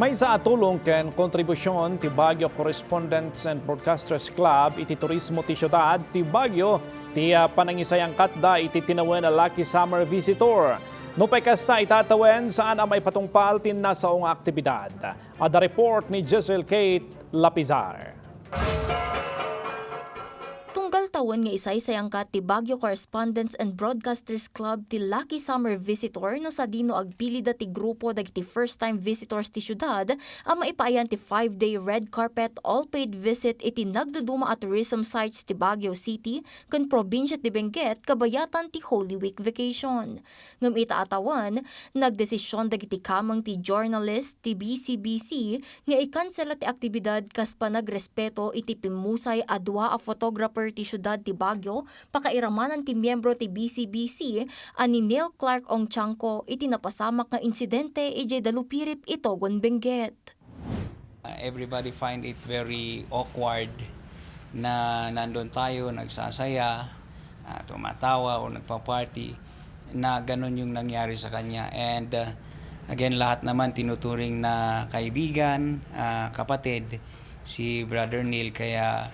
May sa atulong ken kontribusyon ti Baguio Correspondents and Broadcasters Club iti turismo ti syudad ti Baguio ti panangisayang katda iti tinawen na Lucky Summer Visitor. No pay kasta itatawen saan ang may patungpal tin nasaong aktibidad. Ada report ni Jezryl Khate, Lapizar. Tunggal tawon nga isay-sayang ti Baguio Correspondents and Broadcasters Club ti Lucky Summer Visitor no sa dino agpili ti grupo dagiti first-time visitors ti syudad ang maipaayan ti 5-day red carpet all-paid visit iti nagduduma at tourism sites ti Baguio City ken probinsya ti Benguet kabayatan ti Holy Week vacation. Ngem itaatawan, nagdesisyon dagiti kamang ti journalist ti BCBC nga ikansela ti aktibidad kas panagrespeto iti pimusay a dua a photographer ti syudad ti Baguio pakairamanan ti miyembro ti BCBC ani Neil Clark Ong Chanko iti napasamak nga insidente ije dalupirip itogon Benguet. Everybody find it very awkward na nandun tayo nagsasaya, tumatawa o nagpa-party na ganun yung nangyari sa kanya. And again, lahat naman tinuturing na kaibigan, kapatid si Brother Neil, kaya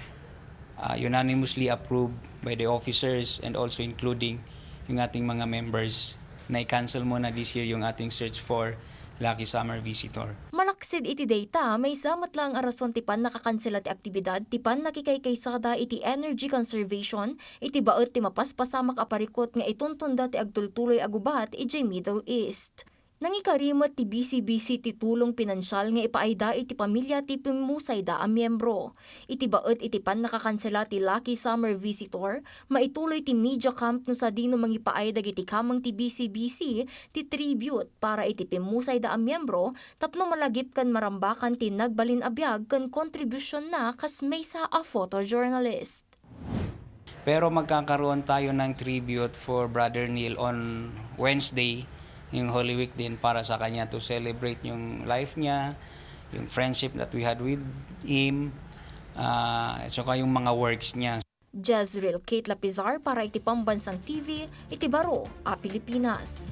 unanimously approved by the officers and also including yung ating mga members na i-cancel muna this year yung ating search for Lucky Summer Visitor. Malaksid iti data, may samat lang arason tipan nakakansela ti aktibidad, tipan nakikaykaysada iti energy conservation, iti baot ti mapaspasamak aparikot nga ituntunda ti agtultuloy agubat iti Middle East. Nangikarimot ti BCBC ti tulong pinansyal nga ipaayda iti pamilya ti pimusay da ang miyembro. Iti baot iti pan nakakansela ti Lucky Summer Visitor, maituloy ti media camp no sa dino mangipaayda iti kamang ti BCBC ti tribute para iti pimusay da ang miyembro tapno malagip kan marambakan ti nagbalin abiyag kan kontribusyon na kas may sa a photojournalist. Pero magkakaroon tayo ng tribute for Brother Neil on Wednesday, yung Holy Week din, para sa kanya to celebrate yung life niya, yung friendship that we had with him, at saka yung mga works niya. Jezryl, Khate, Lapizar para iti Pambansang TV, iti Baro, Pilipinas.